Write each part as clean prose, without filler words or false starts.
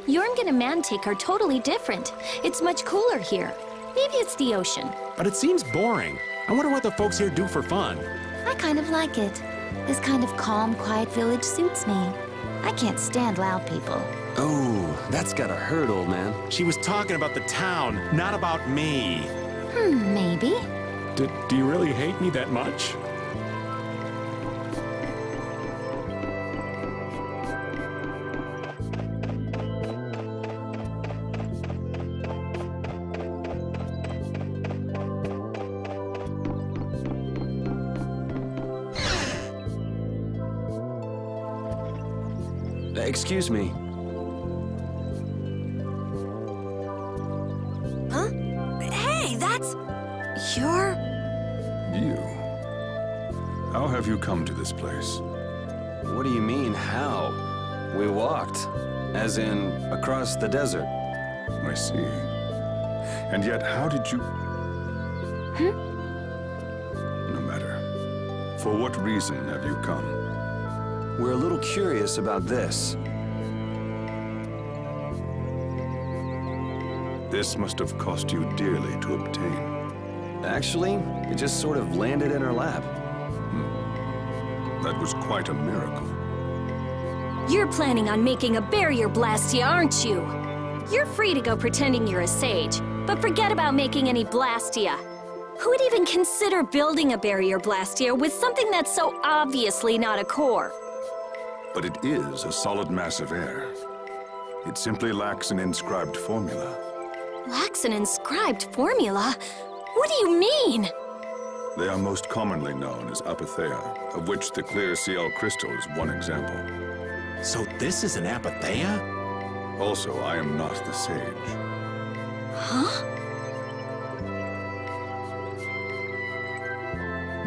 Yormg and a Mantic are totally different. It's much cooler here. Maybe it's the ocean. But it seems boring. I wonder what the folks here do for fun. I kind of like it. This kind of calm, quiet village suits me. I can't stand loud people. Oh, that's gotta hurt, old man. She was talking about the town, not about me. Maybe. Do you really hate me that much? Excuse me. Huh? Hey, that's... You're... You. How have you come to this place? What do you mean, how? We walked. As in, across the desert. I see. And yet, how did you... No matter. For what reason have you come? We're a little curious about this. This must have cost you dearly to obtain. Actually, it just sort of landed in our lap. That was quite a miracle. You're planning on making a barrier blastia, aren't you? You're free to go pretending you're a sage, but forget about making any blastia. Who would even consider building a barrier blastia with something that's so obviously not a core? But it is a solid mass of air. It simply lacks an inscribed formula. Lacks an inscribed formula? What do you mean? They are most commonly known as apatheia, of which the clear CL crystal is one example. So this is an apatheia? Also, I am not the sage. Huh?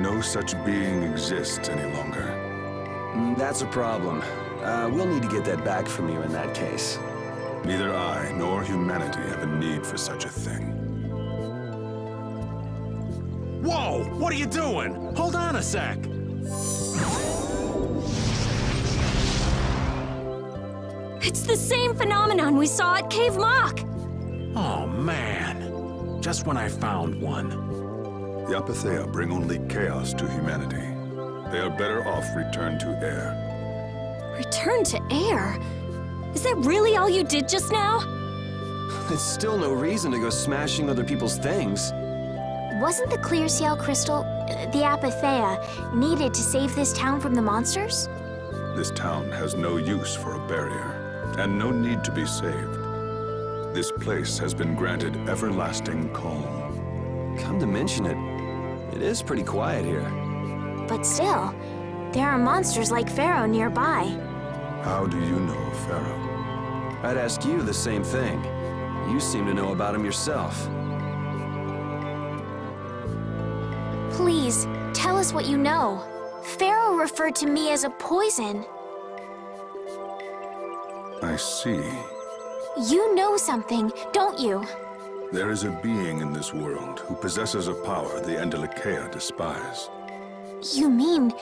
No such being exists any longer. That's a problem. We'll need to get that back from you in that case. Neither I nor humanity have a need for such a thing. Whoa! What are you doing? Hold on a sec! It's the same phenomenon we saw at Cave Mock! Oh, man. Just when I found one. The apatheia bring only chaos to humanity. They are better off returned to air. Return to air? Is that really all you did just now? It's still no reason to go smashing other people's things. Wasn't the clear CL crystal, the apatheia, needed to save this town from the monsters? This town has no use for a barrier, and no need to be saved. This place has been granted everlasting calm. Come to mention it, it is pretty quiet here. But still, there are monsters like Pharaoh nearby. How do you know of Pharaoh? I'd ask you the same thing. You seem to know about him yourself. Please, tell us what you know. Pharaoh referred to me as a poison. I see. You know something, don't you? There is a being in this world who possesses a power the Endelikeia despise. You mean...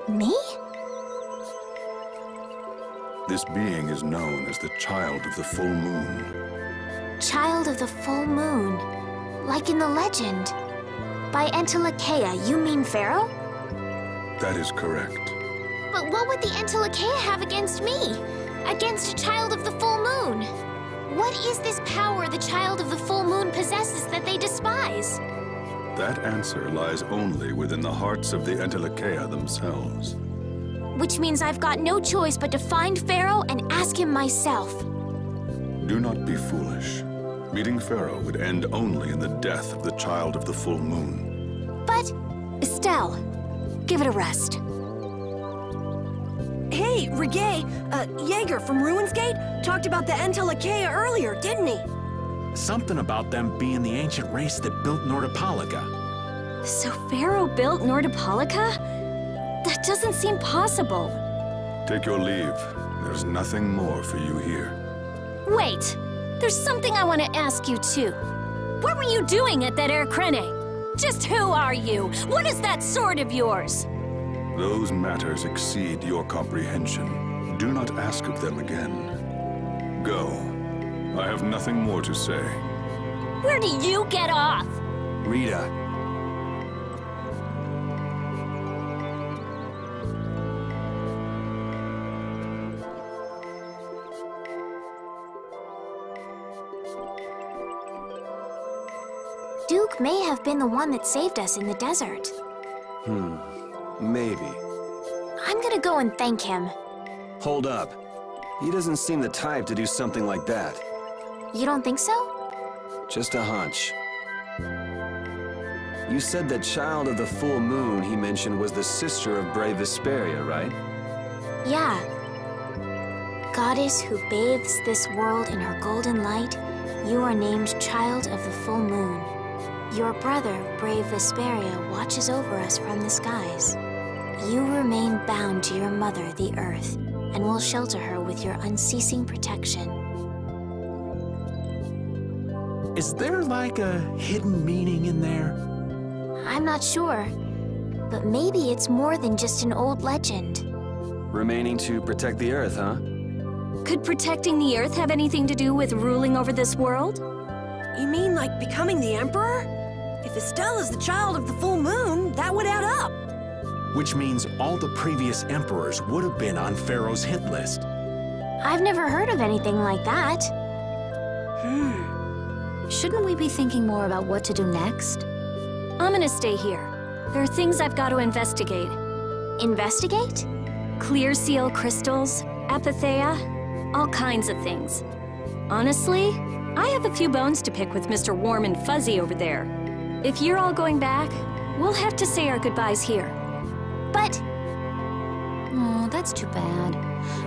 me? This being is known as the Child of the Full Moon. Child of the Full Moon. Like in the legend. By Endelikeia, you mean Pharaoh? That is correct. But what would the Endelikeia have against me? Against a Child of the Full Moon? What is this power the Child of the Full Moon possesses that they despise? That answer lies only within the hearts of the Endelikeia themselves. Which means I've got no choice but to find Pharaoh and ask him myself. Do not be foolish. Meeting Pharaoh would end only in the death of the Child of the Full Moon. But... Estelle, give it a rest. Hey, Reggae, Jaeger from Ruins Gate talked about the Endelikeia earlier, didn't he? Something about them being the ancient race that built Nordopolica. So Pharaoh built Nordopolica? That doesn't seem possible. Take your leave. There's nothing more for you here. Wait, there's something I want to ask you too. What were you doing at that Air Crene? Just who are you? What is that sword of yours? Those matters exceed your comprehension. Do not ask of them again. go. I have nothing more to say. Where do you get off? Rita. Duke may have been the one that saved us in the desert. Maybe. I'm gonna go and thank him. Hold up. He doesn't seem the type to do something like that. You don't think so? Just a hunch. You said that child of the full moon he mentioned was the sister of brave Vesperia, right? Yeah. Goddess who bathes this world in her golden light, you are named Child of the Full Moon. Your brother, brave Vesperia, watches over us from the skies. You remain bound to your mother, the Earth, and will shelter her with your unceasing protection. Is there like a hidden meaning in there? I'm not sure, but maybe it's more than just an old legend. Remaining to protect the Earth, huh? Could protecting the Earth have anything to do with ruling over this world? You mean like becoming the Emperor? If Estella's the child of the full moon, that would add up. Which means all the previous emperors would have been on Pharaoh's hit list. I've never heard of anything like that. Shouldn't we be thinking more about what to do next? I'm gonna stay here. There are things I've got to investigate. Investigate? Clear seal crystals, apatheia, all kinds of things. Honestly, I have a few bones to pick with Mr. Warm and Fuzzy over there. If you're all going back, we'll have to say our goodbyes here. But Oh, that's too bad.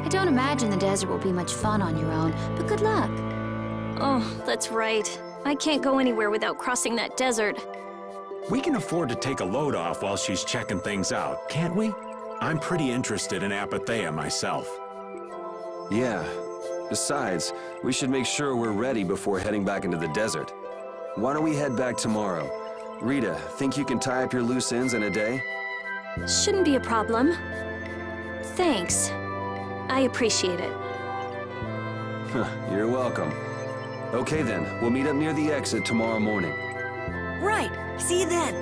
I don't imagine the desert will be much fun on your own, but good luck. Oh, that's right. I can't go anywhere without crossing that desert. We can afford to take a load off while she's checking things out, can't we? I'm pretty interested in apatheia myself. Yeah. Besides, we should make sure we're ready before heading back into the desert. Why don't we head back tomorrow? Rita, think you can tie up your loose ends in a day? Shouldn't be a problem. Thanks. I appreciate it. You're welcome. Okay then, we'll meet up near the exit tomorrow morning. Right. See you then.